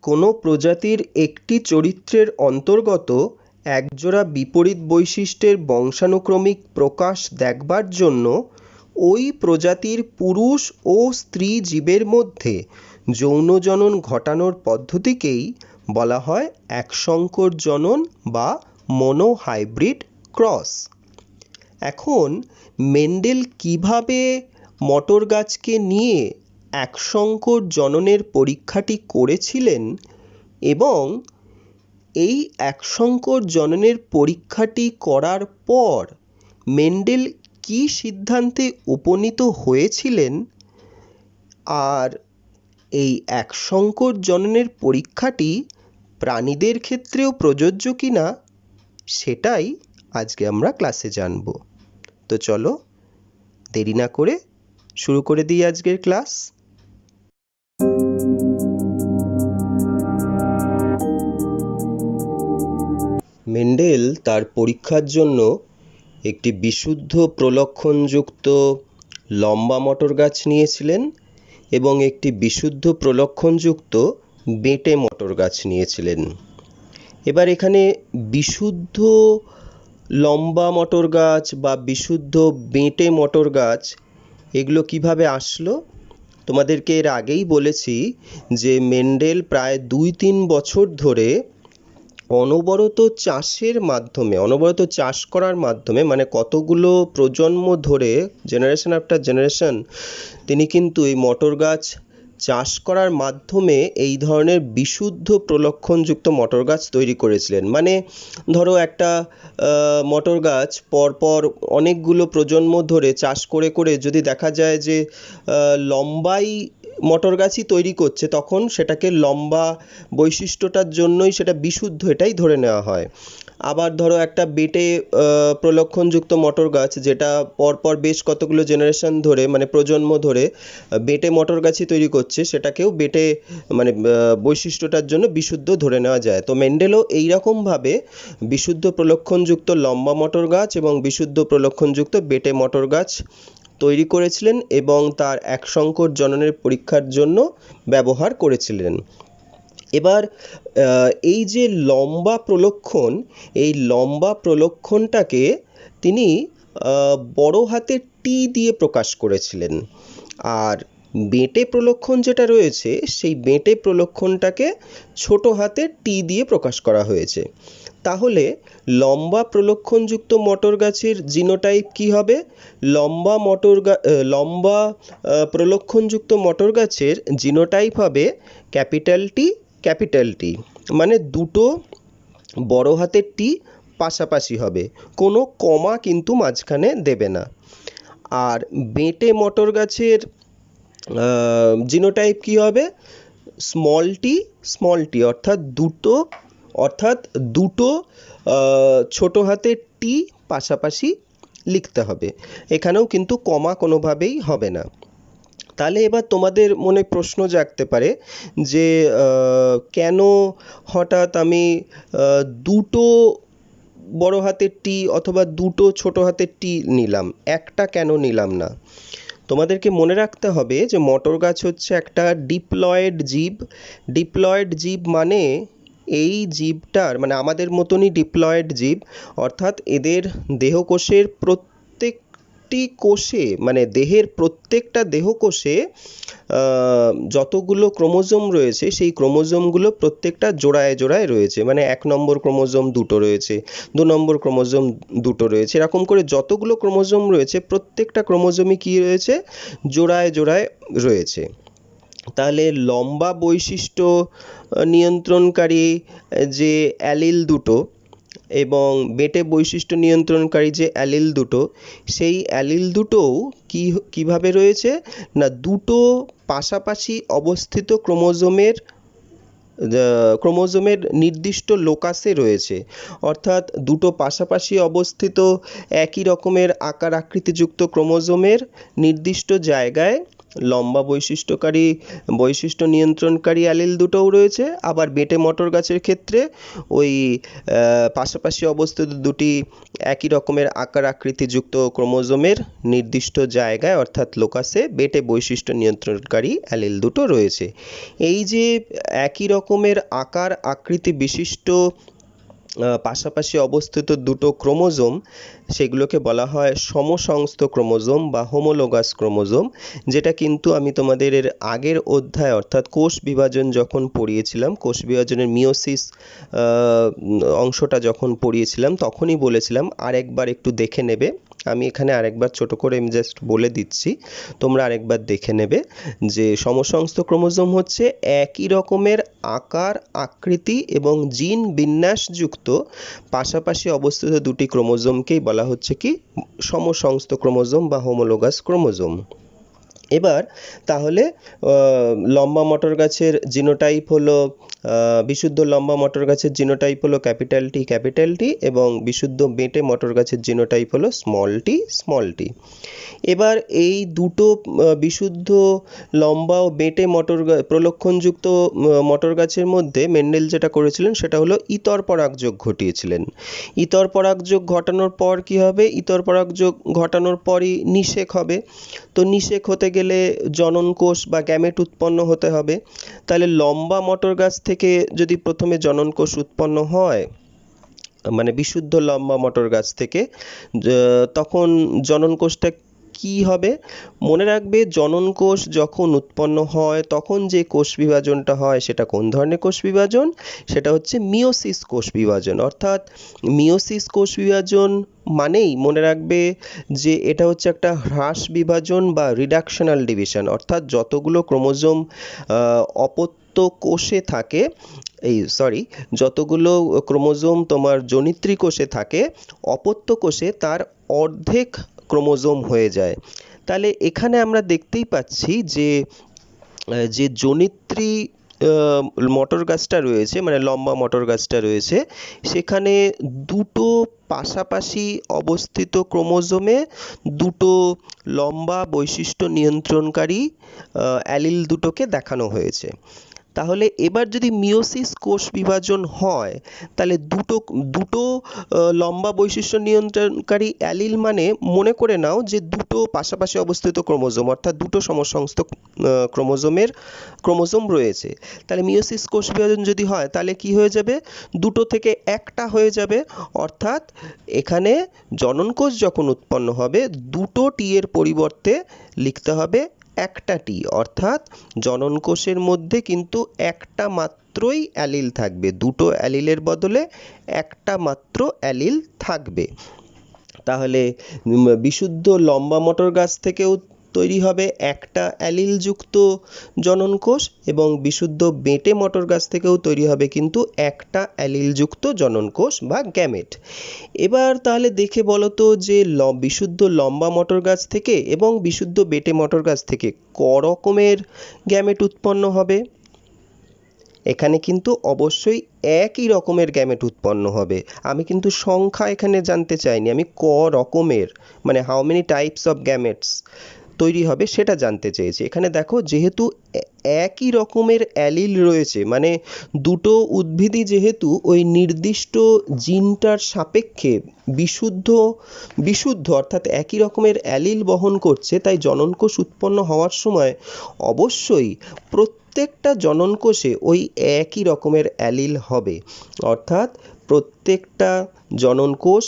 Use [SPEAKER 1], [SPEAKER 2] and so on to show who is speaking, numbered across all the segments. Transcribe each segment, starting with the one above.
[SPEAKER 1] কোনো প্রজাতির একটি চরিত্রের অন্তর্গত একজোড়া বিপরীত বৈশিষ্ট্যের বংশানুক্রমিক প্রকাশ দেখবার জন্য ওই প্রজাতির পুরুষ ও স্ত্রী জীবের মধ্যে যৌনজনন ঘটানোর পদ্ধতিকেই বলা হয় একসংকর জনন বা মোনোহাইব্রিড ক্রস। এখন মেন্ডেল কিভাবে মটর গাছকে নিয়ে একসংকর জননের পরীক্ষাটি করেছিলেন এবং এই একসংকর জননের পরীক্ষাটি করার পর মেন্ডেল কী সিদ্ধান্তে উপনীত হয়েছিলেন আর এই একসংকর জননের পরীক্ষাটি প্রাণীদের ক্ষেত্রেও প্রযোজ্য কিনা সেটাই আজকে আমরা ক্লাসে জানব। তো চলো দেরি না করে শুরু করে দিই আজকের ক্লাস। মেন্ডেল তার পরীক্ষার জন্য একটি বিশুদ্ধ প্রলক্ষণযুক্ত লম্বা মটর গাছ নিয়েছিলেন এবং একটি বিশুদ্ধ প্রলক্ষণযুক্ত বেঁটে মটর গাছ নিয়েছিলেন। এবার এখানে বিশুদ্ধ লম্বা মটর গাছ বা বিশুদ্ধ বেঁটে মটর গাছ এগুলো কিভাবে আসলো? তোমাদেরকে এর আগেই বলেছি যে মেন্ডেল প্রায় 2-3 বছর ধরে অনবরত চাষ করার মাধ্যমে মানে কতগুলো প্রজন্ম ধরে জেনারেশন আফটার জেনারেশন তিনি কিন্তু এই মটর গাছ চাষ করার মাধ্যমে এই ধরনের বিশুদ্ধ প্রলক্ষণযুক্ত মটর গাছ তৈরি করেছিলেন। মানে ধরো একটা মটর গাছ পরপর অনেকগুলো প্রজন্ম ধরে চাষ করে করে যদি দেখা যায় যে লম্বাই মটর গাছই তৈরি করছে, তখন সেটাকে লম্বা বৈশিষ্ট্যটার জন্যই সেটা বিশুদ্ধ এটাই ধরে নেওয়া হয়। আবার ধরো একটা বেঁটে প্রলক্ষণযুক্ত মটর গাছ যেটা পরপর বেশ কতগুলো জেনারেশন ধরে মানে প্রজন্ম ধরে বেঁটে মটর গাছই তৈরি করছে, সেটাকেও বেঁটে মানে বৈশিষ্ট্যটার জন্য বিশুদ্ধ ধরে নেওয়া যায়। তো মেন্ডেলও এইরকমভাবে বিশুদ্ধ প্রলক্ষণযুক্ত লম্বা মটর গাছ এবং বিশুদ্ধ প্রলক্ষণযুক্ত বেঁটে মটর গাছ তৈরি করেছিলেন এবং তার একসংকর জননের পরীক্ষার জন্য ব্যবহার করেছিলেন। এবার এই যে লম্বা প্রলক্ষণ, এই লম্বা প্রলক্ষণটাকে তিনি বড় হাতের টি দিয়ে প্রকাশ করেছিলেন, আর বেঁটে প্রলক্ষণ যেটা রয়েছে সেই বেঁটে প্রলক্ষণটাকে ছোট হাতের টি দিয়ে প্রকাশ করা হয়েছে। তাহলে লম্বা প্রলক্ষণযুক্ত মটর গাছের জিনোটাইপ কি হবে? লম্বা প্রলক্ষণযুক্ত মটর গাছের জিনোটাইপ হবে ক্যাপিটাল টি, মানে দুটো বড় হাতের টি পাশাপাশি হবে, কোনো কমা কিন্তু মাঝখানে দেবে না। আর বেঁটে মটর গাছের জিনোটাইপ কি হবে? স্মল টি, অর্থাৎ দুটো ছোট হাতের টি পাশাপাশি লিখতে হবে, এখানেও কিন্তু কমা কোনোভাবেই হবে না। তাহলে এবার তোমাদের মনে প্রশ্ন জাগতে পারে যে কেন হঠাৎ আমি দুটো বড় হাতের টি অথবা দুটো ছোট হাতের টি নিলাম, একটা কেন নিলাম না? তোমাদেরকে মনে রাখতে হবে যে মটর গাছ হচ্ছে একটা ডিপ্লয়েড জীব মানে এই জীবটার মানে আমাদের মতনই ডিপ্লয়েড জীব, অর্থাৎ এদের দেহকোষের প্রত্যেকটি কোষে মানে দেহের প্রত্যেকটা দেহকোষে যতগুলো ক্রোমোজোম রয়েছে সেই ক্রোমোজোমগুলো প্রত্যেকটা জোড়ায় জোড়ায় রয়েছে। মানে 1 নম্বর ক্রোমোজোম দুটো রয়েছে, 2 নম্বর ক্রোমোজোম দুটো রয়েছে, এরকম করে যতগুলো ক্রোমোজোম রয়েছে প্রত্যেকটা ক্রোমোজোমই কী রয়েছে? জোড়ায় জোড়ায় রয়েছে। তাহলে লম্বা বৈশিষ্ট্য নিয়ন্ত্রণকারী যে অ্যালিল দুটো এবং বেঁটে বৈশিষ্ট্য নিয়ন্ত্রণকারী যে অ্যালিল দুটো, সেই অ্যালিল দুটোও কীভাবে রয়েছে না দুটো পাশাপাশি অবস্থিত ক্রোমোজোমের নির্দিষ্ট লোকাসে রয়েছে, অর্থাৎ দুটো পাশাপাশি অবস্থিত একই রকমের আকার আকৃতিযুক্ত ক্রোমোজোমের নির্দিষ্ট জায়গায় লম্বা বৈশিষ্ট্য নিয়ন্ত্রণকারী অ্যালিল দুটোও রয়েছে। আবার বেঁটে মটর গাছের ক্ষেত্রে ওই পাশাপাশি অবস্থিত দুটি একই রকমের আকার আকৃতিযুক্ত ক্রোমোজোমের নির্দিষ্ট জায়গায় অর্থাৎ লোকাসে বেঁটে বৈশিষ্ট্য নিয়ন্ত্রণকারী অ্যালিল দুটো রয়েছে। এই যে একই রকমের আকার আকৃতি বিশিষ্ট পাশাপাশি অবস্থিত দুটো ক্রোমোজোম, সেগুলোকে বলা হয় সমসংস্থ ক্রোমোজোম বা হোমোলোগাস ক্রোমোজোম, যেটা কিন্তু আমি তোমাদের এর আগের অধ্যায় অর্থাৎ কোষ বিভাজন যখন পড়িয়েছিলাম, কোষ বিভাজনের মিওসিস অংশটা যখন পড়িয়েছিলাম তখনই বলেছিলাম আরেকবার একটু দেখে নেবে। আমি এখানে আরেকবার ছোট করে আমি জাস্ট বলে দিচ্ছি, তোমরা আরেকবার দেখে নেবে যে সমসংস্থ ক্রোমোজোম হচ্ছে একই রকমের আকার আকৃতি এবং জিন বিন্যাসযুক্ত পাশাপাশি অবস্থিত দুটি ক্রোমোজোমকেই বলা হচ্ছে কি সমসংস্থ ক্রোমোজোম বা হোমোলোগাস ক্রোমোজোম। এবার তাহলে লম্বা মটর গাছের জিনোটাইপ হলো বিশুদ্ধ লম্বা মটর গাছের জিনোটাইপ হলো ক্যাপিটাল টি এবং বিশুদ্ধ বেঁটে মটর গাছের জিনোটাইপ হলো স্মল টি। এবার এই দুটো বিশুদ্ধ লম্বা ও বেঁটে প্রলক্ষণযুক্ত মটর গাছের মধ্যে মেন্ডেল যেটা করেছিলেন সেটা হলো ইতর পরাগযোগ ঘটিয়েছিলেন। ইতর পরাগযোগ ঘটানোর পর কি হবে? ইতর পরাগযোগ ঘটানোর পরই নিষেক হবে। তো নিষেক হতে গেলে জনন কোষ বা গ্যামেট উৎপন্ন হতে হবে। তাহলে লম্বা মটর গাছ থেকে যদি প্রথমে জনন কোষ উৎপন্ন হয়, মানে বিশুদ্ধ লম্বা মটর গাছ থেকে, তখন জনন কোষটা কি হবে? মনে রাখবে জনন কোষ যখন উৎপন্ন হয় তখন যে কোষ বিভাজনটা হয় সেটা কোন ধরনের কোষ বিভাজন? সেটা হচ্ছে মিওসিস কোষ বিভাজন। অর্থাৎ মিওসিস কোষ বিভাজন মানেই মনে রাখবে যে এটা হচ্ছে একটা হ্রাস বিভাজন বা রিডাকশনাল ডিভিশন। অর্থাৎ যতগুলো ক্রোমোজোম অপত্য কোষে থাকে, যতগুলো ক্রোমোজোম তোমার জনিত্রী কোষে থাকে, অপত্য কোষে তার অর্ধেক ক্রোমোজোম হয়ে যায়। তাহলে এখানে আমরা দেখতেই পাচ্ছি যে জনিত্রী মটর গাছটা রয়েছে, মানে লম্বা মটর গাছটা রয়েছে, সেখানে দুটো পাশাপাশি অবস্থিত ক্রোমোজোমে দুটো লম্বা বৈশিষ্ট্য নিয়ন্ত্রণকারী অ্যালিল দুটোকে দেখানো হয়েছে। তাহলে এবার যদি মিওসিস কোষ বিভাজন হয় তাহলে দুটো লম্বা বৈশিষ্ট্য নিয়ন্ত্রণকারী অ্যালিল মানে মনে করে নাও যে দুটো পাশাপাশি অবস্থিত ক্রোমোজোম, অর্থাৎ দুটো সমসংস্থ ক্রোমোজোম রয়েছে। তাহলে মিওসিস কোষ বিভাজন যদি হয় তাহলে কি হয়ে যাবে? দুটো থেকে একটা হয়ে যাবে। অর্থাৎ এখানে জনন কোষ যখন উৎপন্ন হবে দুটো টি এর পরিবর্তে লিখতে হবে একটা টি। অর্থাৎ জনন কোষের মধ্যে কিন্তু একটা মাত্রই অ্যালিল থাকবে, দুটো অ্যালিলের বদলে একটা মাত্র অ্যালিল থাকবে। তাহলে বিশুদ্ধ লম্বা মটর গাছ থেকেও তৈরি হবে একটা অ্যালিল যুক্ত জনন কোষ এবং বিশুদ্ধ বেঁটে মটর গাছ থেকেও তৈরি হবে কিন্তু একটা অ্যালিল যুক্ত জনন কোষ বা গ্যামেট। এবার তাহলে দেখে বলো তো যে বিশুদ্ধ লম্বা মটর গাছ থেকে এবং বিশুদ্ধ বেঁটে মটর গাছ থেকে ক রকমের গ্যামেট উৎপন্ন হবে? এখানে কিন্তু অবশ্যই একই রকমের গ্যামেট উৎপন্ন হবে। আমি কিন্তু সংখ্যা এখানে জানতে চাইনি, আমি ক রকমের মানে how many types of gametes তৈরি হবে সেটা জানতে চেয়েছি। এখানে দেখো যেহেতু একই রকমের অ্যালিল রয়েছে, মানে দুটো উদ্ভিদই যেহেতু ওই নির্দিষ্ট জিনটার সাপেক্ষে বিশুদ্ধ অর্থাৎ একই রকমের অ্যালিল বহন করছে, তাই জননকোষ উৎপন্ন হওয়ার সময় অবশ্যই প্রত্যেকটা জননকোষে ওই একই রকমের অ্যালিল হবে। অর্থাৎ প্রত্যেকটা জননকোষ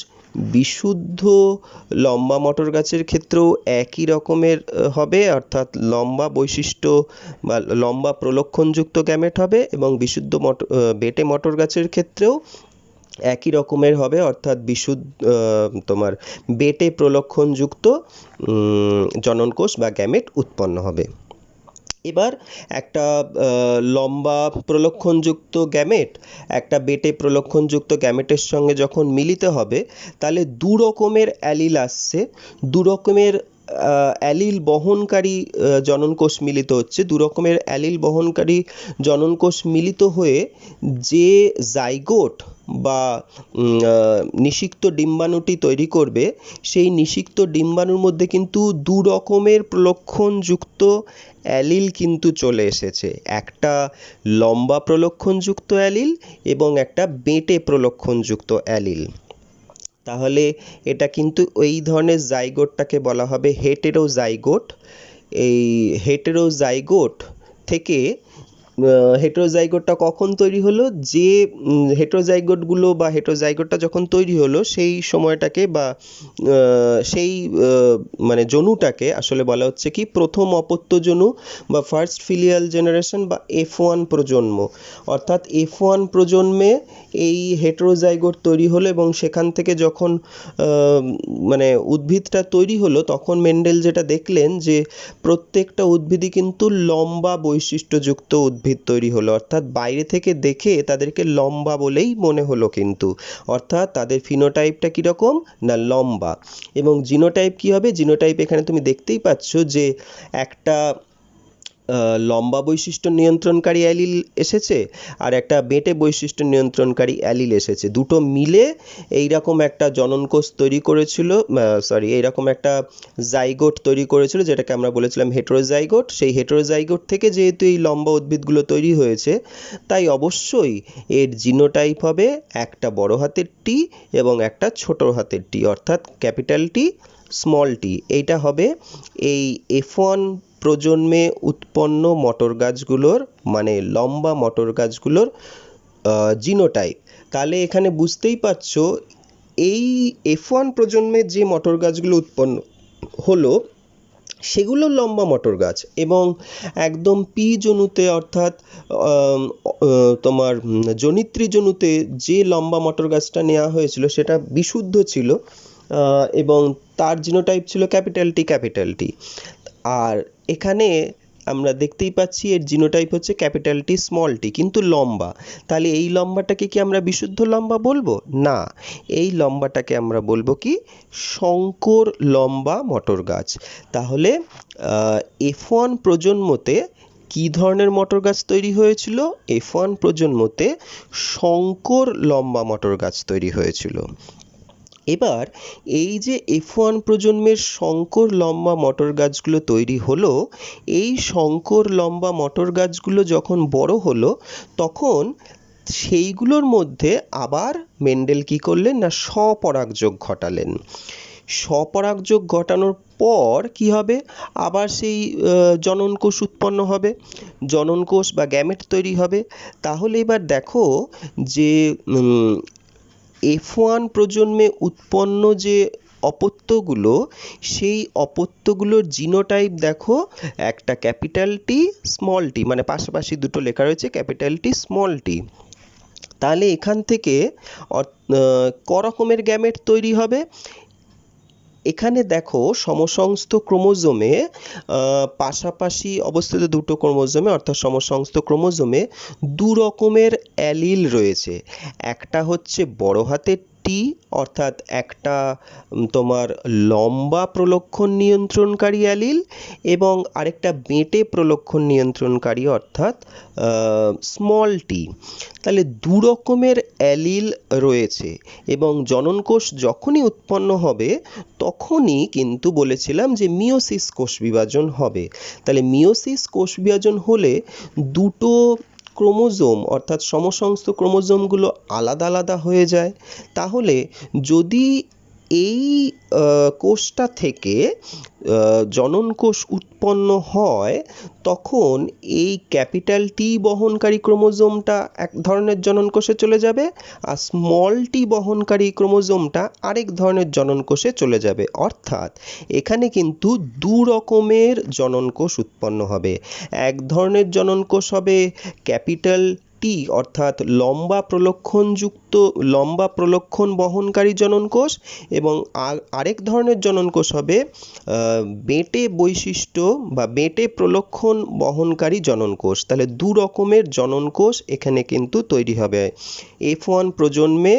[SPEAKER 1] বিশুদ্ধ লম্বা মটর গাছের ক্ষেত্রেও একই রকমের হবে, অর্থাৎ লম্বা বৈশিষ্ট্য বা লম্বা প্রলক্ষণযুক্ত গ্যামেট হবে, এবং বিশুদ্ধ বেঁটে মটর গাছের ক্ষেত্রেও একই রকমের হবে, অর্থাৎ তোমার বেঁটে প্রলক্ষণযুক্ত জননকোষ বা গ্যামেট উৎপন্ন হবে। এবার একটা লম্বা প্রলক্ষণযুক্ত গ্যামেট একটা বেঁটে প্রলক্ষণযুক্ত গ্যামেটের সঙ্গে যখন মিলিত হবে তাহলে দু রকমের অ্যালিল আসছে, দু রকমের অ্যালিল বহনকারী জননকোষ মিলিত হচ্ছে। দু রকমের অ্যালিল বহনকারী জননকোষ মিলিত হয়ে যে জাইগোট বা নিষিক্ত ডিম্বাণুটি তৈরি করবে, সেই নিষিক্ত ডিম্বাণুর মধ্যে কিন্তু দু রকমের প্রলক্ষণযুক্ত অ্যালিল কিন্তু চলে এসেছে। একটা লম্বা প্রলক্ষণযুক্ত অ্যালিল এবং একটা বেঁটে প্রলক্ষণযুক্ত অ্যালিল। তাহলে এটা কিন্তু এই ধরনের জাইগোটটাকে বলা হবে হেটেরোজাইগোট। এই হেটেরোজাইগোট থেকে হেটেরোজাইগোটটা কখন তৈরি হলো, যে হেটেরোজাইগোটগুলো বা হেটেরোজাইগোটটা যখন তৈরি হলো সেই সময়টাকে বা সেই মানে জনুটাকে আসলে বলা হচ্ছে কি প্রথম অপত্য জনু বা ফার্স্ট ফিলিয়াল জেনারেশন বা F1 প্রজন্ম। অর্থাৎ F1 প্রজন্মে এই হেটেরোজাইগোট তৈরি হলো এবং সেখান থেকে যখন মানে উদ্ভিদটা তৈরি হলো তখন মেন্ডেল যেটা দেখলেন যে প্রত্যেকটা উদ্ভিদই কিন্তু লম্বা বৈশিষ্ট্যযুক্ত উদ্ভিদ তৈরি হলো। অর্থাৎ বাইরে থেকে দেখে তাদেরকে লম্বা বলেই মনে হলো, কিন্তু অর্থাৎ তাদের ফিনোটাইপটা কীরকম না লম্বা। এবং জিনোটাইপ কী হবে, জিনোটাইপ এখানে তুমি দেখতেই পাচ্ছ যে একটা লম্বা বৈশিষ্ট্য নিয়ন্ত্রণকারী অ্যালিল এসেছে আর একটা বেঁটে বৈশিষ্ট্য নিয়ন্ত্রণকারী অ্যালিল এসেছে। দুটো মিলে এইরকম একটা জননকোষ তৈরি করেছিল, এইরকম একটা জাইগোট তৈরি করেছিল যেটাকে আমরা বলেছিলাম হেটেরোজাইগোট। সেই হেটেরোজাইগোট থেকে যেহেতু এই লম্বা উদ্ভিদগুলো তৈরি হয়েছে, তাই অবশ্যই এর জিনোটাইপ হবে একটা বড় হাতের টি এবং একটা ছোট হাতের টি, অর্থাৎ ক্যাপিটাল টি স্মল টি। এইটা হবে এই F1 প্রজন্মে উৎপন্ন মটর গাছগুলোর মানে লম্বা মটর গাছগুলোর জিনোটাইপ। তাহলে এখানে বুঝতেই পারছো এই F1 প্রজন্মে যে মটর গাছগুলো উৎপন্ন হলো সেগুলো লম্বা মটর গাছ এবং একদম পি জনুতে অর্থাৎ তোমার জনিত্রী জনুতে যে লম্বা মটর গাছটা নেওয়া হয়েছিল সেটা বিশুদ্ধ ছিল এবং তার জিনোটাইপ ছিল ক্যাপিটাল টি। আর এখানে আমরা দেখতেই পাচ্ছি এর জিনোটাইপ হচ্ছে ক্যাপিটাল টি স্মল টি, কিন্তু লম্বা। তাহলে এই লম্বাটাকে কি আমরা বিশুদ্ধ লম্বা বলবো? না, এই লম্বাটাকে আমরা বলবো কি শঙ্কর লম্বা মটর গাছ। তাহলে F1 প্রজন্মতে কি ধরনের মটর গাছ তৈরি হয়েছিল? F1 প্রজন্মতে শঙ্কর লম্বা মটর গাছ তৈরি হয়েছিল। এবার এই যে F1 প্রজন্মের শঙ্কর লম্বা মটর গাছগুলো তৈরি হলো, এই শঙ্কর লম্বা মটর গাছগুলো যখন বড় হলো তখন সেইগুলোর মধ্যে আবার মেন্ডেল কি করলেন না স্বপরাগযোগ ঘটালেন। স্বপরাগযোগ ঘটানোর পর কি হবে, আবার সেই জননকোষ উৎপন্ন হবে, জননকোষ বা গ্যামেট তৈরি হবে। তাহলে এবার দেখো যে F1 প্রজন্মে উৎপন্ন যে অপত্যগুলো, সেই অপত্যগুলোর জিনোটাইপ দেখো একটা ক্যাপিটাল টি স্মল টি, মানে পাশাপাশি দুটো লেখা রয়েছে ক্যাপিটাল টি স্মল টি। তাহলে এখান থেকে ক রকমের গ্যামেট তৈরি হবে? এখানে দেখো সমসংস্থ ক্রোমোজোমে পাশাপাশি অবস্থিত দুটো ক্রোমোজোমে অর্থাৎ সমসংস্থ ক্রোমোজোমে দু রকমের অ্যালিল রয়েছে। একটা হচ্ছে বড় হাতের টি অর্থাৎ একটা তোমার লম্বা প্রলক্ষণ নিয়ন্ত্রণকারী অ্যালিল এবং আরেকটা বেঁটে প্রলক্ষণ নিয়ন্ত্রণকারী অর্থাৎ স্মল টি। তাহলে দু রকমের অ্যালিল রয়েছে এবং জননকোষ যখনই উৎপন্ন হবে তখনই কিন্তু বলেছিলাম যে মিওসিস কোষ বিভাজন হবে। তাহলে মিওসিস কোষ বিভাজন হলে দুটো ক্রোমোজোম অর্থাৎ সমসংস্থ ক্রোমোজোমগুলো আলাদা আলাদা হয়ে যায়। তাহলে যদি এই কোষটা থেকে জননকোষ উৎপন্ন হয় তখন এই ক্যাপিটাল টি বহনকারী ক্রোমোজোমটা এক ধরনের জননকোষে চলে যাবে আর স্মল টি বহনকারী ক্রোমোজোমটা আরেক ধরনের জননকোষে চলে যাবে। অর্থাৎ এখানে কিন্তু দু রকমের জননকোষ উৎপন্ন হবে। এক ধরনের জননকোষ হবে ক্যাপিটাল টি অর্থাৎ লম্বা প্রলক্ষণ বহনকারী জননকোষ এবং আরেক ধরনের জননকোষ হবে বেঁটে বৈশিষ্ট্য বা বেঁটে প্রলক্ষণ বহনকারী জননকোষ। তাহলে দু রকমের জননকোষ এখানে কিন্তু তৈরি হবে। F1 প্রজন্মে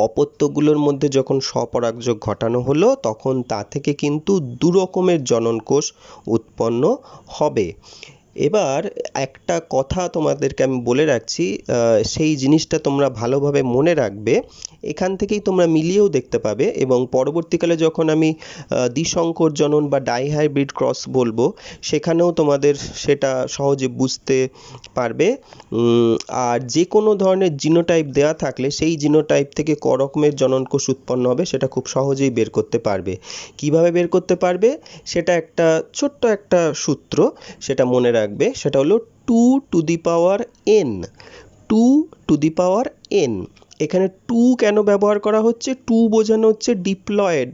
[SPEAKER 1] অপত্যগুলোর মধ্যে যখন স্বপরাগযোগ ঘটানো হলো তখন তা থেকে কিন্তু দু রকমের জননকোষ উৎপন্ন হবে। এবার একটা কথা তোমাদেরকে আমি বলে রাখছি, সেই জিনিসটা তোমরা ভালোভাবে মনে রাখবে। এখান থেকেই তোমরা মিলিয়েও দেখতে পাবে এবং পরবর্তীকালে যখন আমি দ্বিসংকর জনন বা ডাইহাইব্রিড ক্রস বলবো, সেখানেও তোমাদের সেটা সহজে বুঝতে পারবে। আর যে কোনো ধরনের জিনোটাইপ দেওয়া থাকলে সেই জিনোটাইপ থেকে ক রকমের জননকোষ উৎপন্ন হবে সেটা খুব সহজেই বের করতে পারবে। কিভাবে বের করতে পারবে সেটা একটা ছোট্ট একটা সূত্র, সেটা মনে রাখবে। সেটা হলো 2 to the power n। 2 to the power n। এখানে 2 কেন ব্যবহার করা হচ্ছে? 2 বোঝানো হচ্ছে ডিপ্লয়েড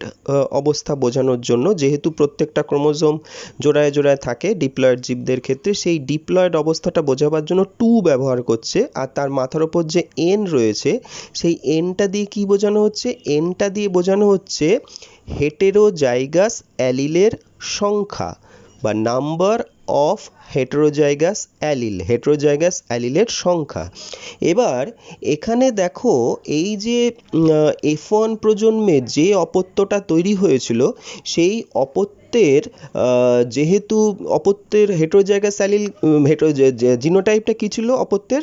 [SPEAKER 1] অবস্থা বোঝানোর জন্য, যেহেতু প্রত্যেকটা ক্রোমোজোম জোড়ায় জোড়ায় থাকে ডিপ্লয়েড জীবদের ক্ষেত্রে, সেই ডিপ্লয়েড অবস্থাটা বোঝাবার জন্য 2 ব্যবহার করছে। আর তার মাথার ওপর যে n রয়েছে, সেই nটা দিয়ে কি বোঝানো হচ্ছে? nটা দিয়ে বোঝানো হচ্ছে হেটেরোজাইগাস অ্যালিলের সংখ্যা বা number of heterozygous allele, heterozygous অ্যালিলের সংখ্যা। এবার এখানে দেখো, এই যে F1 প্রজন্মে যে অপত্যটা তৈরি হয়েছিল, সেই অপত্যের যেহেতু অপত্যের হেটেরোজাইগাস অ্যালিল জিনোটাইপটা কী ছিল অপত্যের?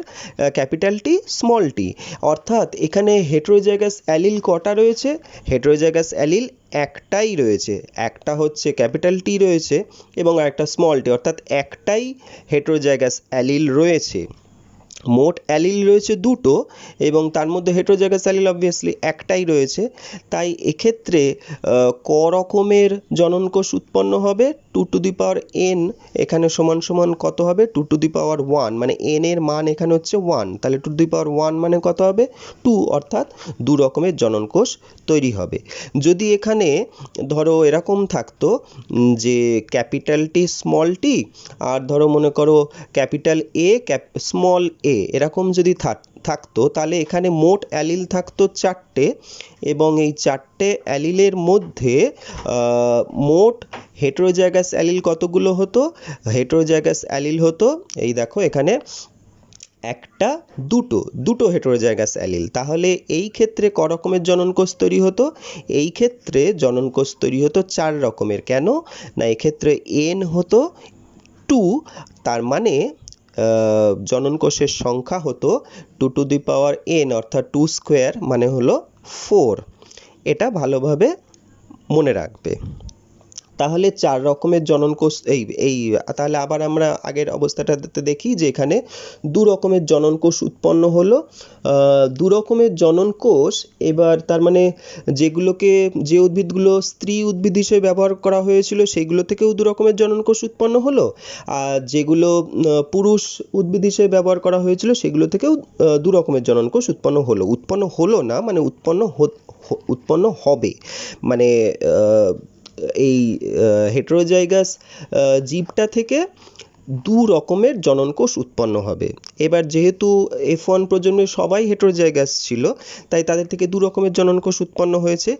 [SPEAKER 1] Capital T small tea. অর্থাৎ এখানে হেটেরোজাইগাস অ্যালিল কটা রয়েছে? হেটেরোজাইগাস অ্যালিল একটাই রয়েছে, একটা হচ্ছে ক্যাপিটাল টি রয়েছে এবং আরেকটা স্মল টি, অর্থাৎ একটাই হেটেরোজাইগাস অ্যালিল রয়েছে। মোট অ্যালিল রয়েছে দুটো এবং তার মধ্যে হেটেরোজাইগাস অ্যালিল অবভিয়াসলি একটাই রয়েছে। তাই এক্ষেত্রে ক রকমের জননকোষ উৎপন্ন হবে? 2 টু দি পাওয়ার n এখানে সমান সমান কত হবে? 2 টু দি পাওয়ার 1, মানে n এর মান এখানে হচ্ছে 1, তাহলে 2 টু দি পাওয়ার 1 মানে কত হবে? 2, অর্থাৎ দু রকমের জননকোষ তৈরি হবে। যদি এখানে ধরো এরকম থাকতো যে ক্যাপিটাল টি স্মল টি, আর ধরো মনে করো ক্যাপিটাল এ স্মল এ, এরকম যদি থাকতো, তাহলে এখানে মোট অ্যালিল থাকতো 4টে এবং এই 4টে অ্যালিলের মধ্যে মোট হেটেরোজাইগাস অ্যালিল কতগুলো হতো? হেটেরোজাইগাস অ্যালিল হতো, এই দেখো এখানে একটা দুটো হেটেরোজাইগাস অ্যালিল। তাহলে এই ক্ষেত্রে ক রকমের জননকোষ তৈরি হতো? এই ক্ষেত্রে জননকোষ তৈরি হতো 4 রকমের। কেন না, এক্ষেত্রে n হতো 2, তার মানে জননকোষের সংখ্যা হতো 2 টু দি পাওয়ার n, অর্থাৎ 2 স্কোয়ার মানে হলো 4। এটা ভালোভাবে মনে রাখবে। তাহলে 4 রকমের জননকোষ তাহলে আবার আমরা আগের অবস্থাটাতে দেখি যে এখানে 2 রকমের জননকোষ উৎপন্ন হলো। 2 রকমের জননকোষ, এবার তার মানে যে উদ্ভিদগুলো স্ত্রী উদ্ভিদ হিসেবে ব্যবহার করা হয়েছিল সেগুলো থেকেও 2 রকমের জননকোষ উৎপন্ন হলো, আর যেগুলো পুরুষ উদ্ভিদ হিসেবে ব্যবহার করা হয়েছিল সেগুলো থেকেও 2 রকমের জননকোষ উৎপন্ন হলো না, মানে উৎপন্ন হবে, মানে এই হেটেরোজাইগাস জীবটা থেকে 2 রকমের জননকোষ উৎপন্ন হবে। এবার যেহেতু F1 প্রজন্মে সবাই হেটেরোজাইগাস ছিল, তাই তাদের থেকে 2 রকমের জননকোষ উৎপন্ন হয়েছে।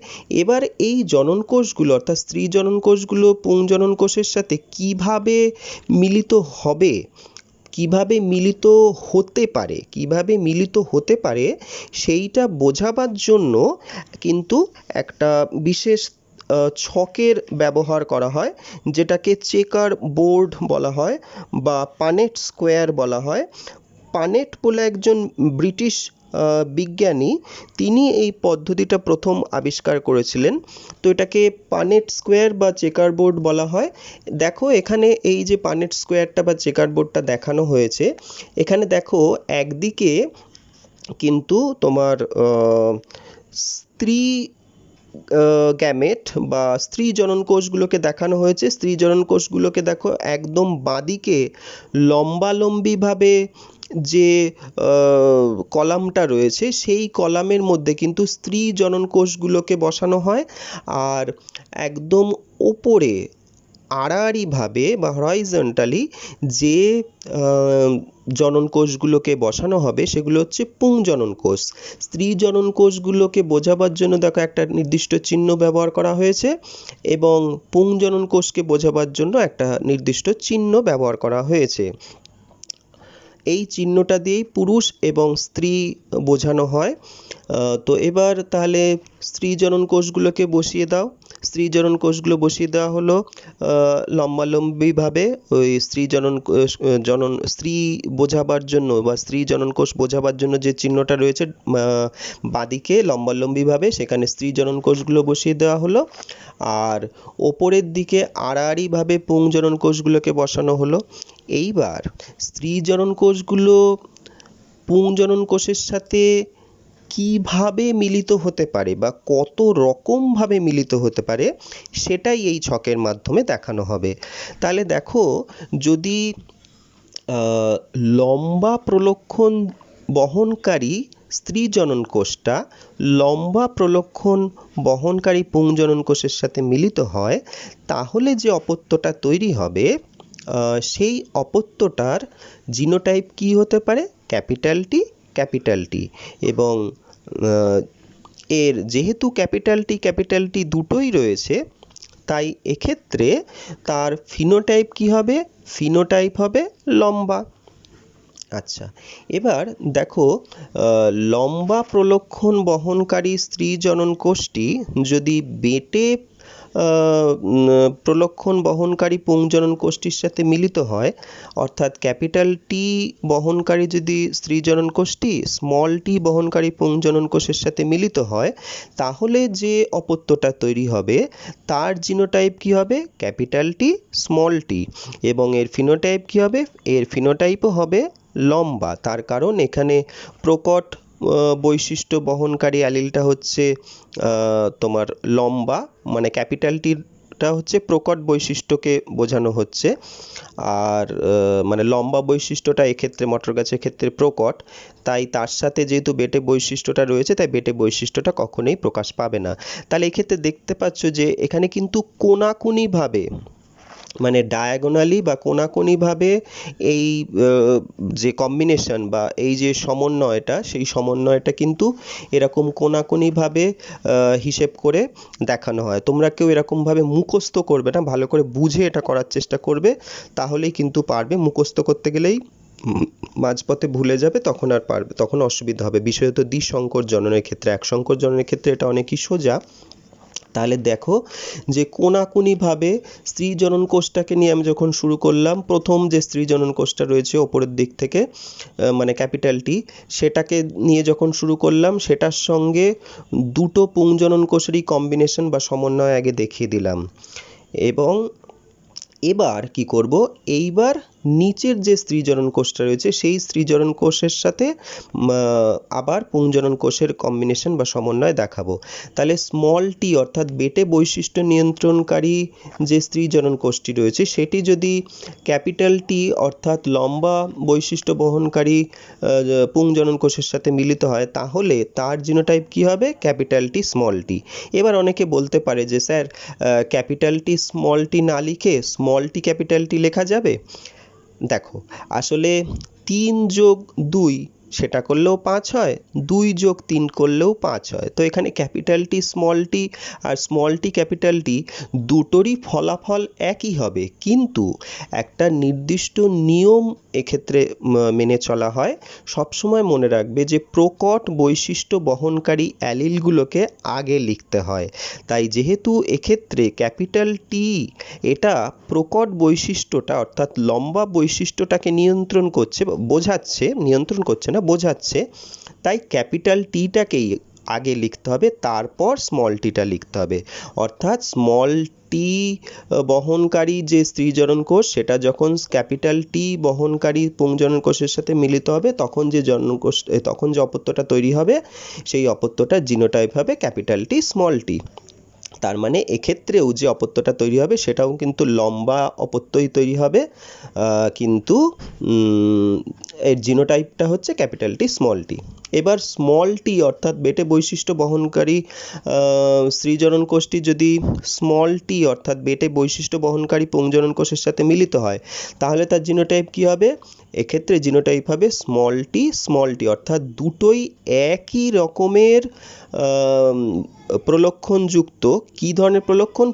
[SPEAKER 1] এবার এই জননকোষগুলো অর্থাৎ স্ত্রী জননকোষগুলো পুং জননকোষের সাথে কিভাবে মিলিত হবে, কিভাবে মিলিত হতে পারে সেইটা বোঝাবার জন্য কিন্তু একটা বিশেষ ছকের ব্যবহার করা হয়, যেটাকে চেকার বোর্ড বলা হয় বা পানেট স্কোয়ার বলা হয়। পানেট বলে একজন ব্রিটিশ বিজ্ঞানী, তিনি এই পদ্ধতিটা প্রথম আবিষ্কার করেছিলেন। তো এটাকে পানেট স্কোয়ার বা চেকার বোর্ড বলা হয়। দেখো এখানে এই যে পানেট স্কোয়ারটা বা চেকার বোর্ডটা দেখানো হয়েছে, এখানে দেখো একদিকে কিন্তু তোমার স্ত্রী গ্যামেট বা স্ত্রী জননকোষগুলোকে দেখানো হয়েছে। স্ত্রী জননকোষগুলোকে দেখো একদম বাঁদিকে লম্বালম্বিভাবে যে কলামটা রয়েছে, সেই কলামের মধ্যে কিন্তু স্ত্রী জননকোষগুলোকে বসানো হয়, আর একদম ওপরে আড়াআড়িভাবে বা হরাইজন্টালি যে জননকোষগুলোকে বসানো হবে সেগুলো হচ্ছে পুং জননকোষ। স্ত্রী জননকোষগুলোকে বোঝাবার জন্য দেখো একটা নির্দিষ্ট চিহ্ন ব্যবহার করা হয়েছে এবং পুং জননকোষকে বোঝাবার জন্য একটা নির্দিষ্ট চিহ্ন ব্যবহার করা হয়েছে। এই চিহ্নটা দিয়েই পুরুষ এবং স্ত্রী বোঝানো হয়। তো এবার তাহলে স্ত্রী জননকোষগুলোকে বসিয়ে দাও। স্ত্রী জনন কোষগুলো বসিয়ে দেওয়া হলো লম্বালম্বিভাবে ওই স্ত্রী বোঝাবার জন্য বা স্ত্রী জনন কোষ বোঝাবার জন্য যে চিহ্নটা রয়েছে বাঁদিকে লম্বালম্বিভাবে, সেখানে স্ত্রী জনন কোষগুলো বসিয়ে দেওয়া হলো। আর ওপরের দিকে আড়াআড়িভাবে পুংজনন কোষগুলোকে বসানো হলো। এইবার স্ত্রী জনন কোষগুলো পুংজনন কোষের সাথে কিভাবে মিলিত হতে পারে বা কত রকমভাবে মিলিত হতে পারে সেটাই এই ছকের মাধ্যমে দেখানো হবে। তাহলে দেখো, যদি লম্বা প্রলক্ষণ বহনকারী স্ত্রী জনন কোষটা লম্বা প্রলক্ষণ বহনকারী পুংজনন কোষের সাথে মিলিত হয়, তাহলে যে অপত্যটা তৈরি হবে সেই অপত্যটার জিনোটাইপ কি হতে পারে? Capital T. এবং এর যেহেতু ক্যাপিটাল টি দুটোই রয়েছে, তাই এক্ষেত্রে তার ফিনোটাইপ কি হবে? ফিনোটাইপ হবে লম্বা। আচ্ছা, এবার দেখো, লম্বা প্রলক্ষণ বহনকারী স্ত্রী জনন কোষটি যদি বেটে প্রলক্ষণ বহনকারী পুংজনন কোষটির সাথে মিলিত হয়, অর্থাৎ ক্যাপিটাল টি বহনকারী যদি স্ত্রী জনন কোষটি স্মল টি বহনকারী পুংজনন কোষের সাথে মিলিত হয়, তাহলে যে অপত্যটা তৈরি হবে তার জিনোটাইপ কি হবে? Capital T small tea. এবং এর ফিনোটাইপ কি হবে? এর ফিনোটাইপও হবে লম্বা। তার কারণ এখানে প্রকট বৈশিষ্ট্য বহনকারী অ্যালিলটা হচ্ছে তোমার লম্বা, মানে ক্যাপিটাল টিটা হচ্ছে প্রকট বৈশিষ্ট্যকে বোঝানো হচ্ছে। আর মানে লম্বা বৈশিষ্ট্যটা এক্ষেত্রে মটর গাছের ক্ষেত্রে প্রকট, তাই তার সাথে যেহেতু বেটে বৈশিষ্ট্যটা রয়েছে, তাই বেটে বৈশিষ্ট্যটা কখনোই প্রকাশ পাবে না। তাহলে এক্ষেত্রে দেখতে পাচ্ছ যে এখানে কিন্তু কোনাকুনিভাবে, মানে ডায়াগোনালি বা কোনাকুনিভাবে এই যে কম্বিনেশন বা এই যে সমন্বয়টা, সেই সমন্বয়টা কিন্তু এরকম কোনাকুনিভাবে হিসেব করে দেখানো হয়। তোমরা কেউ এরকমভাবে মুখস্থ করবে না, ভালো করে বুঝে এটা করার চেষ্টা করবে, তাহলেই কিন্তু পারবে। মুখস্থ করতে গেলেই মাঝপথে ভুলে যাবে, তখন আর পারবে, তখন অসুবিধা হবে। বিশেষত দ্বিসংকর জননের ক্ষেত্রে, এক সংকর জননের ক্ষেত্রে এটা অনেকই সোজা। তাহলে দেখো যে কোনাকুনিভাবে স্ত্রী জনন কোষটাকে নিয়ে আমি যখন শুরু করলাম, প্রথম যে স্ত্রী জনন কোষটা রয়েছে ওপরের দিক থেকে, মানে ক্যাপিটাল টি, সেটাকে নিয়ে যখন শুরু করলাম, সেটার সঙ্গে দুটো পুংজনন কোষেরই কম্বিনেশন বা সমন্বয় আগে দেখিয়ে দিলাম। এবং এবার কি করব? এইবার নিচের যে স্ত্রী জনন কোষটা রয়েছে সেই স্ত্রী জনন কোষের সাথে আবার পুংজনন কোষের কম্বিনেশন বা সমন্বয় দেখাবো। তাহলে স্মল টি অর্থাৎ বেটে বৈশিষ্ট্য নিয়ন্ত্রণকারী যে স্ত্রী জনন কোষটি রয়েছে, সেটি যদি ক্যাপিটাল টি অর্থাৎ লম্বা বৈশিষ্ট্য বহনকারী পুংজনন কোষের সাথে মিলিত হয়, তাহলে তার জিনোটাইপ কি হবে? Capital T small tea. এবার অনেকে বলতে পারে যে sir, capital T small tea না লিখে স্মল টি ক্যাপিটাল টি লেখা যাবে? দেখো, আসলে 3+2 সেটা করলেও 5 হয়, 2+3 করলেও 5 হয়। তো এখানে ক্যাপিটাল টি স্মল টি আর স্মল টি ক্যাপিটাল টি দুটোরই ফলাফল একই হবে, কিন্তু একটা নির্দিষ্ট নিয়ম এক্ষেত্রে মেনে চলা হয়। সবসময় মনে রাখবে যে প্রকট বৈশিষ্ট্য বহনকারী অ্যালিলগুলোকে আগে লিখতে হয়। তাই যেহেতু এক্ষেত্রে ক্যাপিটাল টি এটা প্রকট বৈশিষ্ট্যটা অর্থাৎ লম্বা বৈশিষ্ট্যটাকে নিয়ন্ত্রণ করছে, বোঝাচ্ছে, নিয়ন্ত্রণ করছে না, বোঝাচ্ছে, তাই ক্যাপিটাল টিটাকেই আগে লিখতে হবে, তারপর স্মল টিটা লিখতে হবে। অর্থাৎ স্মল টি বহনকারী যে স্ত্রী জনন কোষ, সেটা যখন ক্যাপিটাল টি বহনকারী পুংজনন কোষের সাথে মিলিত হবে, তখন যে জনন কোষ, তখন যে অপত্যটা তৈরি হবে, সেই অপত্যটার জিনোটাইপ হবে ক্যাপিটাল টি স্মল টি। তার মানে এক্ষেত্রেও যে অপত্যটা তৈরি হবে সেটাও কিন্তু লম্বা অপত্যই তৈরি হবে, কিন্তু এর জিনোটাইপটা হচ্ছে ক্যাপিটাল টি স্মল টি। এবার স্মল টি অর্থাৎ বেটে বৈশিষ্ট্য বহনকারী স্ত্রী জনন কোষটি যদি স্মল টি অর্থাৎ বেটে বৈশিষ্ট্য বহনকারী পুংজনন কোষের সাথে মিলিত হয়, তাহলে তার জিনোটাইপ কি হবে? এক্ষেত্রে জিনোটাইপ হবে স্মল টি অর্থাৎ দুটোই একই রকমের প্রলক্ষণযুক্ত। কী ধরনের প্রলক্ষণ?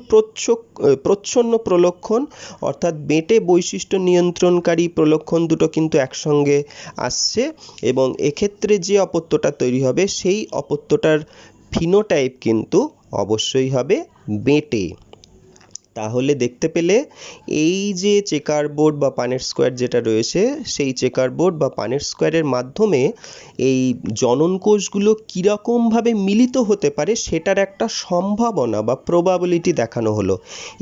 [SPEAKER 1] প্রচ্ছন্ন প্রলক্ষণ, অর্থাৎ বেটে বৈশিষ্ট্য নিয়ন্ত্রণকারী প্রলক্ষণ দুটো কিন্তু একসঙ্গে আসছে। এবং এক্ষেত্রে যে অপত্যটা তৈরি হবে সেই অপত্যটার ফিনোটাইপ কিন্তু অবশ্যই হবে বেঁটে। তাহলে দেখতে পেলে এই যে চেকার বোর্ড বা পানেট স্কোয়ার যেটা রয়েছে, সেই চেকার বোর্ড বা পানেট স্কোয়ারের মাধ্যমে এই জনন কোষগুলো কীরকমভাবে মিলিত হতে পারে সেটার একটা সম্ভাবনা বা প্রবাবিলিটি দেখানো হলো।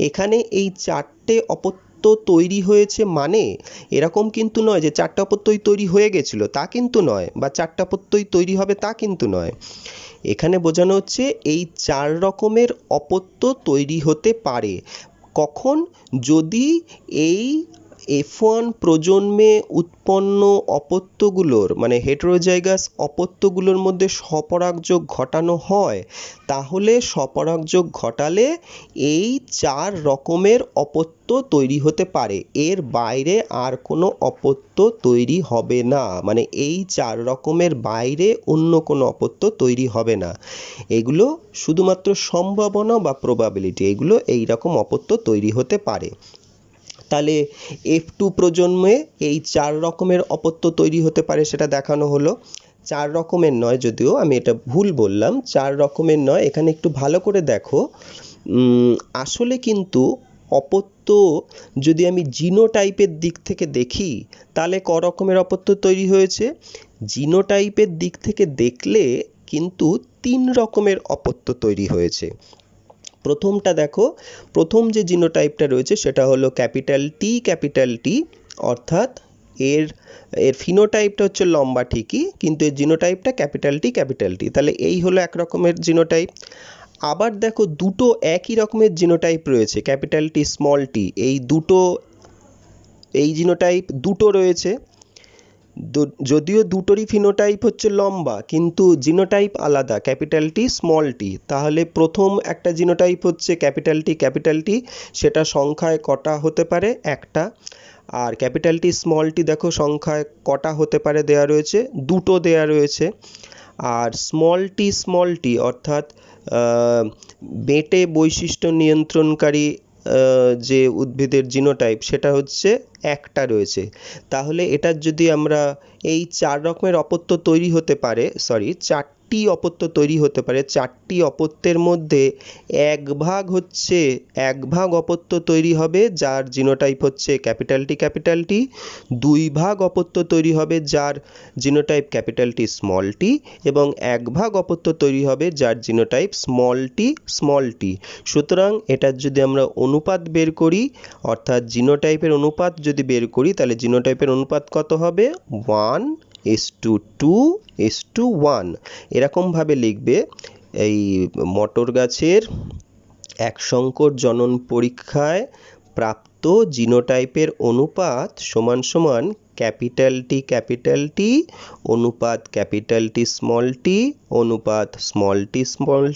[SPEAKER 1] এখানে এই চারটে অপত্য তৈরি হয়েছে মানে এরকম কিন্তু নয় যে চারটে অপত্যই তৈরি হয়ে গেছিলো, তা কিন্তু নয়, বা চারটে অপত্যই তৈরি হবে তা কিন্তু নয়। এখানে বোঝানো হচ্ছে এই 4 রকমের অপত্য তৈরি হতে পারে। কখন? যদি এই F1 প্রজন্মে উৎপন্ন অপত্যগুলোর মানে হেটেরোজাইগাস অপত্যগুলোর মধ্যে স্বপরাগযোগ ঘটানো হয়, তাহলে স্বপরাগযোগ ঘটালে এই 4 রকমের অপত্য তৈরি হতে পারে। এর বাইরে আর কোনো অপত্য তৈরি হবে না, মানে এই 4 রকমের বাইরে অন্য কোনো অপত্য তৈরি হবে না। এগুলো শুধুমাত্র সম্ভাবনা বা প্রবাবিলিটি, এগুলো এই রকম অপত্য তৈরি হতে পারে। তাহলে F2 প্রজন্মে এই 4 রকমের অপত্য তৈরি হতে পারে সেটা দেখানো হলো। 4 রকমের নয়, যদিও আমি এটা ভুল বললাম, 4 রকমের নয়, এখানে একটু ভালো করে দেখো। আসলে কিন্তু অপত্য যদি আমি জিনোটাইপের দিক থেকে দেখি তাহলে ক রকমের অপত্য তৈরি হয়েছে? জিনোটাইপের দিক থেকে দেখলে কিন্তু 3 রকমের অপত্য তৈরি হয়েছে। প্রথমটা দেখো, প্রথম যে জিনোটাইপটা রয়েছে সেটা হলো ক্যাপিটাল টি, অর্থাৎ এর ফিনোটাইপটা হচ্ছে লম্বা ঠিকই, কিন্তু এর জিনোটাইপটা ক্যাপিটাল টি। তাহলে এই হলো এক রকমের জিনোটাইপ। আবার দেখো দুটো একই রকমের জিনোটাইপ রয়েছে, ক্যাপিটাল টি স্মল টি, এই জিনোটাইপ দুটো রয়েছে। যদিও দুটোরই ফিনোটাইপ হচ্ছে লম্বা, কিন্তু জিনোটাইপ আলাদা, ক্যাপিটাল টি স্মল টি। তাহলে প্রথম একটা জিনোটাইপ হচ্ছে ক্যাপিটাল টি, সেটা সংখ্যায় কটা হতে পারে? একটা। আর ক্যাপিটাল টি স্মল টি দেখো সংখ্যায় কটা হতে পারে দেয়া রয়েছে? দুটো দেয়া রয়েছে। আর স্মল টি অর্থাৎ বেঁটে বৈশিষ্ট্য নিয়ন্ত্রণকারী যে উদ্ভিদের জিনোটাইপ সেটা হচ্ছে একটা রয়েছে। তাহলে এটার যদি আমরা এই 4 রকমের অপত্য তৈরি হতে পারে, চারটি অপত্য তৈরি হতে পারে, চারটি অপত্যের মধ্যে এক ভাগ অপত্য তৈরি হবে যার জিনোটাইপ হচ্ছে ক্যাপিটাল টি, 2 ভাগ অপত্য তৈরি হবে যার genotype capital T small tea, এবং 1 ভাগ অপত্য তৈরি হবে যার জিনোটাইপ স্মল টি। সুতরাং এটার যদি আমরা অনুপাত বের করি, অর্থাৎ জিনোটাইপের অনুপাত যদি বের করি, তাহলে জিনোটাইপের অনুপাত কত হবে? 1:2:1। এরকমভাবে লিখবে এই মটর গাছের এক সংকর জনন পরীক্ষায় প্রাপ্ত জিনোটাইপের অনুপাত সমান সমান ক্যাপিটাল টি অনুপাত ক্যাপিটাল টি অনুপাত small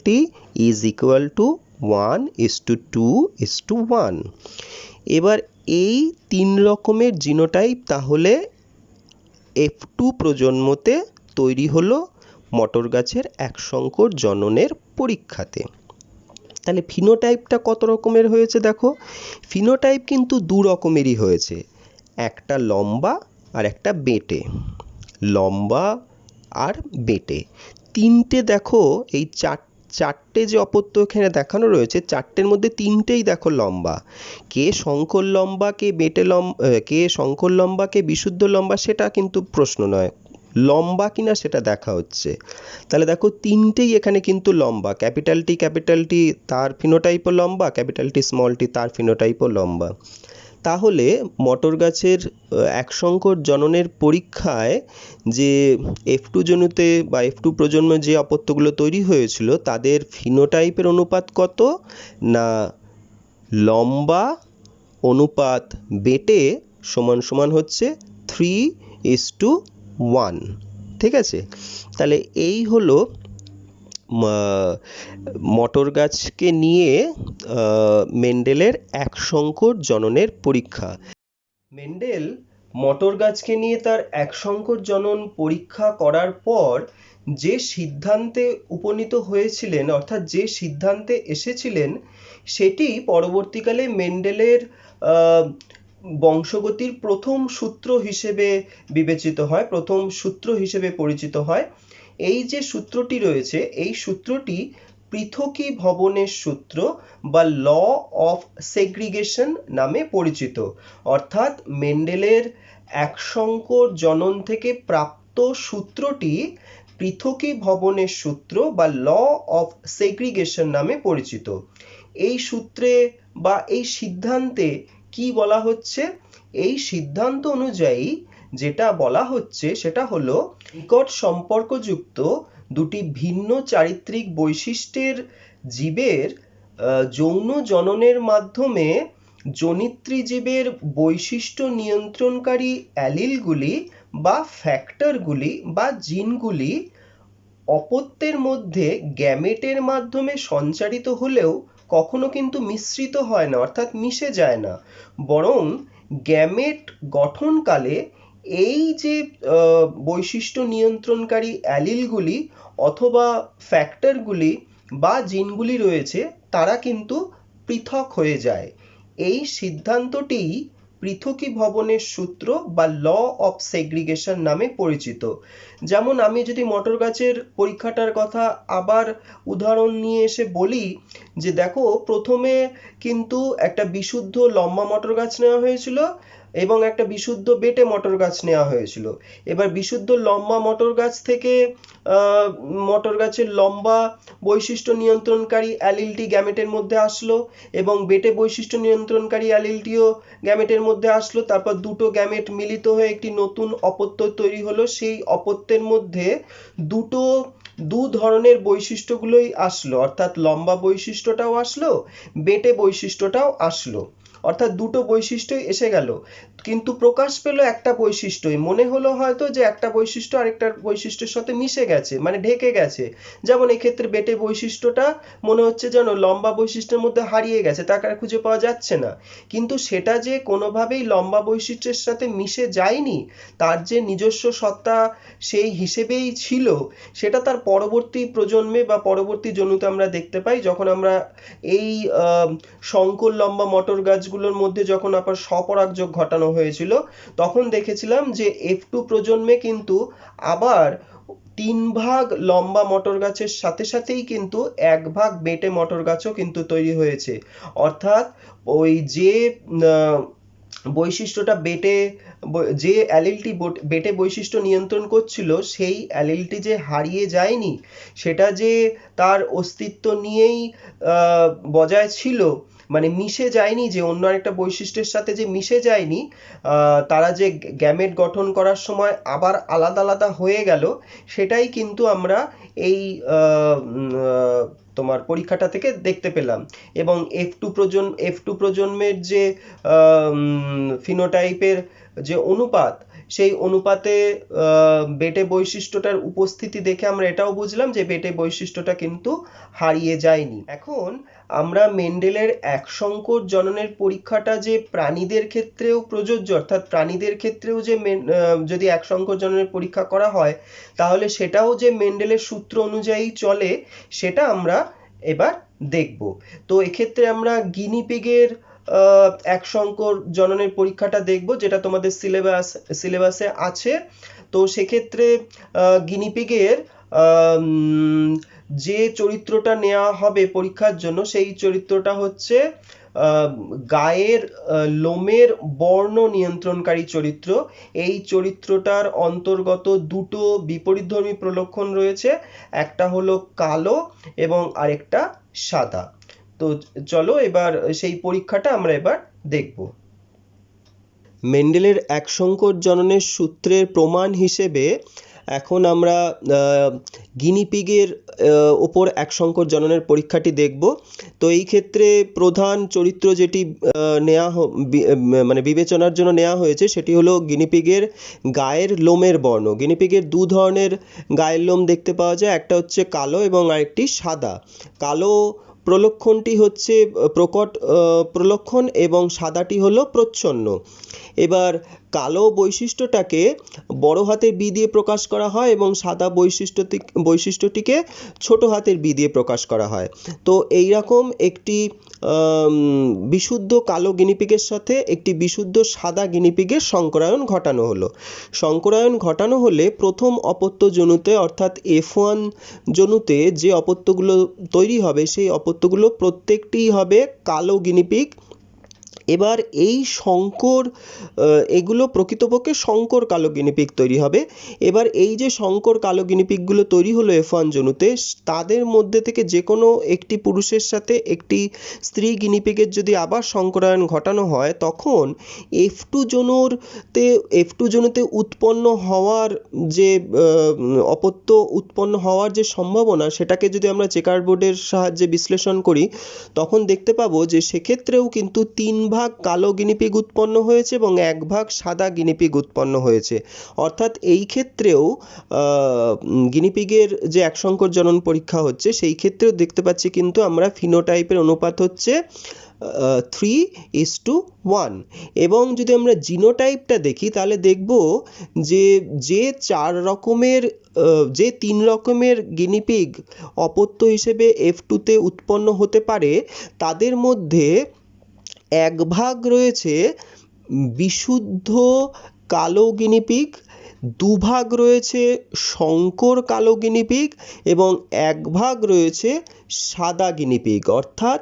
[SPEAKER 1] tea is equal to 1:2:1। এবার এই 3 রকমের জিনোটাইপ তাহলে F2 প্রজন্মতে তৈরি হলো মটর গাছের এক সংকর জননের পরীক্ষাতে। তাহলে ফিনোটাইপটা কত রকমের হয়েছে দেখো? ফিনোটাইপ কিন্তু 2 রকমেরই হয়েছে, একটা লম্বা আর একটা বেঁটে। লম্বা আর বেঁটে তিনটে দেখো, এই চারটে যে অপত্য এখানে দেখানো রয়েছে, চারটের মধ্যে তিনটেই দেখো লম্বা। কে শঙ্কর লম্বা, কে বেঁটে লম্বা, কে শঙ্কর লম্বা, কে বিশুদ্ধ লম্বা সেটা কিন্তু প্রশ্ন নয়, লম্বা কিনা সেটা দেখা হচ্ছে। তাহলে দেখো তিনটেই এখানে কিন্তু লম্বা, ক্যাপিটাল টি তার ফিনোটাইপও লম্বা, ক্যাপিটাল টি স্মল টি তার ফিনোটাইপও লম্বা। তাহলে মটর গাছের এক সংকর জননের পরীক্ষায় যে F2 জনুতে বা F2 প্রজন্মে যে অপত্যগুলো তৈরি হয়েছিল তাদের ফিনোটাইপের অনুপাত কত? না লম্বা অনুপাত বেঁটে সমান সমান হচ্ছে 3:1। ঠিক আছে? তাহলে এই হলো মটর গাছকে নিয়ে মেন্ডেলের এক সংকর জননের পরীক্ষা। মেন্ডেল মটর গাছকে নিয়ে তার এক সংকর জনন পরীক্ষা করার পর যে সিদ্ধান্তে উপনীত হয়েছিলেন, অর্থাৎ যে সিদ্ধান্তে এসেছিলেন, সেটি পরবর্তীকালে মেন্ডেলের বংশগতির প্রথম সূত্র হিসেবে বিবেচিত হয়, প্রথম সূত্র হিসেবে পরিচিত হয়। এই যে সূত্রটি রয়েছে এই সূত্রটি পৃথকীভবনের সূত্র বা ল অফ সেগ্রিগেশন নামে পরিচিত। অর্থাৎ মেন্ডেলের একসঙ্কর জনন থেকে প্রাপ্ত সূত্রটি পৃথকীভবনের সূত্র বা ল অফ সেগ্রিগেশন নামে পরিচিত। এই সূত্রে বা এই সিদ্ধান্তে কি বলা হচ্ছে? এই সিদ্ধান্ত অনুযায়ী যেটা বলা হচ্ছে সেটা হলো নিকট সম্পর্কযুক্ত দুটি ভিন্ন চারিত্রিক বৈশিষ্ট্যের জীবের যৌন জননের মাধ্যমে জনিত্রী জীবের বৈশিষ্ট্য নিয়ন্ত্রণকারী অ্যালিলগুলি বা ফ্যাক্টরগুলি বা জিনগুলি অপত্যের মধ্যে গ্যামেটের মাধ্যমে সঞ্চারিত হলেও কখনো কিন্তু মিশ্রিত হয় না, অর্থাৎ মিশে যায় না, বরং গ্যামেট গঠনকালে এই যে বৈশিষ্ট্য নিয়ন্ত্রণকারী অ্যালিলগুলি অথবা ফ্যাক্টরগুলি বা জিনগুলি রয়েছে তারা কিন্তু পৃথক হয়ে যায়। এই সিদ্ধান্তটিই পৃথকীভবনের সূত্র বা ল অফ সেগ্রিগেশন নামে পরিচিত। যেমন আমি যদি মটর গাছের পরীক্ষাটার কথা আবার উদাহরণ নিয়ে এসে বলি যে দেখো, প্রথমে কিন্তু একটা বিশুদ্ধ লম্বা মটর গাছ নেওয়া হয়েছিল এবং একটা বিশুদ্ধ বেটে মটর গাছ নেওয়া হয়েছিল। এবার বিশুদ্ধ লম্বা মটর গাছ থেকে মটর গাছের লম্বা বৈশিষ্ট্য নিয়ন্ত্রণকারী অ্যালিলটি গ্যামেটের মধ্যে আসলো এবং বেটে বৈশিষ্ট্য নিয়ন্ত্রণকারী অ্যালিলটিও গ্যামেটের মধ্যে আসলো। তারপর দুটো গ্যামেট মিলিত হয়ে একটি নতুন অপত্য তৈরি হলো। সেই অপত্যের মধ্যে দু ধরনের বৈশিষ্ট্যগুলোই আসলো, অর্থাৎ লম্বা বৈশিষ্ট্যটাও আসলো, বেটে বৈশিষ্ট্যটাও আসলো, অর্থাৎ দুটো বৈশিষ্ট্যই এসে গেল, কিন্তু প্রকাশ পেল একটা বৈশিষ্ট্যই। মনে হলো হয়তো যে একটা বৈশিষ্ট্য আরেকটা বৈশিষ্ট্যের সাথে মিশে গেছে, মানে ঢেকে গেছে। যেমন এক্ষেত্রে বেটে বৈশিষ্ট্যটা মনে হচ্ছে যেন লম্বা বৈশিষ্ট্যের মধ্যে হারিয়ে গেছে, তাকে আর খুঁজে পাওয়া যাচ্ছে না। কিন্তু সেটা যে কোনোভাবেই লম্বা বৈশিষ্ট্যের সাথে মিশে যায়নি, তার যে নিজস্ব সত্তা সেই হিসেবেই ছিল, সেটা তার পরবর্তী প্রজন্মে বা পরবর্তী জনুতে আমরা দেখতে পাই। যখন আমরা এই সংকর লম্বা মটর গাছগুলোর মধ্যে যখন আবার স্বপরাগযোগ ঘটানো হয়েছিল, তখন দেখেছিলাম যে F2 প্রজন্মে কিন্তু আবার 3 ভাগ লম্বা মটর গাছের সাথে সাথেই কিন্তু 1 ভাগ বেটে মটর গাছও কিন্তু তৈরি হয়েছে। অর্থাৎ ওই যে বৈশিষ্ট্যটা যে অ্যালিলটি বেটে বৈশিষ্ট্য নিয়ন্ত্রণ করছিল, সেই অ্যালিলটি যে হারিয়ে যায়নি, সেটা যে তার অস্তিত্ব নিয়েই বজায় ছিল, মানে মিশে যায়নি, যে অন্য আরেকটা বৈশিষ্ট্যের সাথে যে মিশে যায়নি, তারা যে গ্যামেট গঠন করার সময় আবার আলাদা আলাদা হয়ে গেল, সেটাই কিন্তু আমরা এই তোমার পরীক্ষাটা থেকে দেখতে পেলাম। এবং F2 প্রজন্মের যে ফিনোটাইপের যে অনুপাত, সেই অনুপাতে বেটে বৈশিষ্ট্যটার উপস্থিতি দেখে আমরা এটাও বুঝলাম যে বেটে বৈশিষ্ট্যটা কিন্তু হারিয়ে যায়নি। এখন আমরা মেন্ডেলের একসঙ্কর জননের পরীক্ষাটা যে প্রাণীদের ক্ষেত্রেও প্রযোজ্য, অর্থাৎ প্রাণীদের ক্ষেত্রেও যে যদি একসঙ্কর জননের পরীক্ষা করা হয়, তাহলে সেটাও যে মেন্ডেলের সূত্র অনুযায়ী চলে, সেটা আমরা এবার দেখব। তো এক্ষেত্রে আমরা গিনিপিগের একসঙ্কর জননের পরীক্ষাটা দেখব, যেটা তোমাদের সিলেবাসে আছে। তো সেক্ষেত্রে গিনিপিগের যে চরিত্রটা নেওয়া হবে পরীক্ষার জন্য, সেই চরিত্রটা হচ্ছে গায়ের লোমের বর্ণ নিয়ন্ত্রণকারী চরিত্র। এই চরিত্রটার অন্তর্গত দুটো বিপরীতধর্মী প্রলক্ষণ রয়েছে, একটা হলো কালো এবং আরেকটা সাদা। তো চলো এবার সেই পরীক্ষাটা আমরা এবার দেখব। মেন্ডেলের একসঙ্কর জননের সূত্রের প্রমাণ হিসেবে এখন আমরা গিনিপিগের ওপর একসঙ্কর জননের পরীক্ষাটি দেখব। তো এই ক্ষেত্রে প্রধান চরিত্র যেটি মানে বিবেচনার জন্য নেওয়া হয়েছে, সেটি হলো গিনিপিগের গায়ের লোমের বর্ণ। গিনিপিগের দু ধরনের গায়ের লোম দেখতে পাওয়া যায়, একটা হচ্ছে কালো এবং আরেকটি সাদা। কালো প্রলক্ষণটি হচ্ছে প্রকট প্রলক্ষণ এবং সাদাটি হলো প্রচ্ছন্ন। এবার কালো বৈশিষ্ট্যটাকে বড় হাতের বি দিয়ে প্রকাশ করা হয় এবং সাদা বৈশিষ্ট্যটিকে ছোট হাতের বি দিয়ে প্রকাশ করা হয়। তো এইরকম একটি বিশুদ্ধ কালো গিনিপিগের সাথে একটি বিশুদ্ধ সাদা গিনিপিগের সংকরায়ন ঘটানো হলো। সংকরায়ন ঘটানো হলে প্রথম অপত্য জনুতে অর্থাৎ F1 জনুতে যে অপত্যগুলো তৈরি হবে সেই অপত্যগুলো প্রত্যেকটিই হবে কালো গিনিপিগ। এবার এই এগুলো প্রকৃতপক্ষে শঙ্কর কালো গিনিপিগ তৈরি হবে। এবার এই যে শঙ্কর কালো গিনিপিগগুলো তৈরি হলো F1 জনুতে, তাদের মধ্যে থেকে যে কোনো একটি পুরুষের সাথে একটি স্ত্রী গিনিপিগের যদি আবার সংকরায়ন ঘটানো হয়, তখন F2 জনুতে উৎপন্ন হওয়ার যে অপত্য উৎপন্ন হওয়ার যে সম্ভাবনা, সেটাকে যদি আমরা চেকার বোর্ডের সাহায্যে বিশ্লেষণ করি, তখন দেখতে পাবো যে সেক্ষেত্রেও কিন্তু 3 ভাগ কালো গিনিপিগ উৎপন্ন হয়েছে এবং 1 ভাগ সাদা গিনিপিগ উৎপন্ন হয়েছে। অর্থাৎ এই ক্ষেত্রেও গিনিপিগের যে একসঙ্কর জনন পরীক্ষা হচ্ছে, সেই ক্ষেত্রেও দেখতে পাচ্ছি কিন্তু আমরা ফিনোটাইপের অনুপাত হচ্ছে 3:1। এবং যদি আমরা জিনোটাইপটা দেখি তাহলে দেখব যে যে 3 রকমের গিনিপিগ অপত্য হিসেবে F2তে উৎপন্ন হতে পারে, তাদের মধ্যে 1 ভাগ রয়েছে বিশুদ্ধ কালো গিনিপিগ, 2 ভাগ রয়েছে শঙ্কর কালো গিনিপিগ এবং 1 ভাগ রয়েছে সাদা গিনিপিগ। অর্থাৎ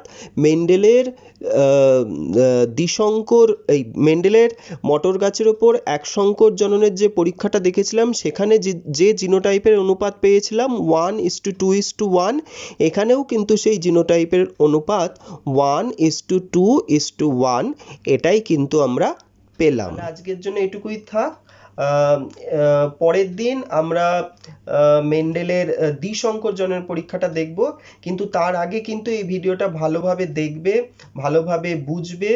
[SPEAKER 1] মেন্ডেলের মটর গাছের ওপর একসঙ্কর জননের যে পরীক্ষাটা দেখেছিলাম, সেখানে যে জিনোটাইপের অনুপাত পেয়েছিলাম 1:2:1, এখানেও কিন্তু সেই জিনোটাইপের অনুপাত 1:2:1, এটাই কিন্তু আমরা পেলাম। আজকের জন্য এটুকুই থাক। পরের দিন আমরা মেন্ডেলের দ্বিসংকর জননের পরীক্ষাটা দেখব, কিন্তু তার আগে কিন্তু এই ভিডিওটা ভালোভাবে দেখবে, ভালোভাবে বুঝবে,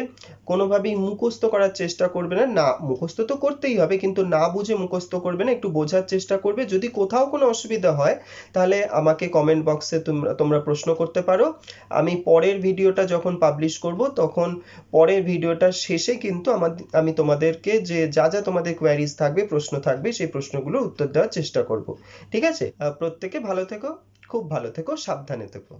[SPEAKER 1] কোনোভাবেই মুখস্থ করার চেষ্টা করবে না। মুখস্থ তো করতেই হবে, কিন্তু না বুঝে মুখস্থ করবে না, একটু বোঝার চেষ্টা করবে। যদি কোথাও কোনো অসুবিধা হয় তাহলে আমাকে কমেন্ট বক্সে তোমরা প্রশ্ন করতে পারো। আমি পরের ভিডিওটা যখন পাবলিশ করব, তখন পরের ভিডিওটার শেষে কিন্তু আমি তোমাদেরকে যা তোমাদের কোয়ারিজ থাকবে, প্রশ্ন থাকবে, সেই প্রশ্নগুলোর উত্তর দেওয়ার চেষ্টা করব। ঠিক আছে? প্রত্যেকে ভালো থেকো, খুব ভালো থেকো, সাবধানে থেকো।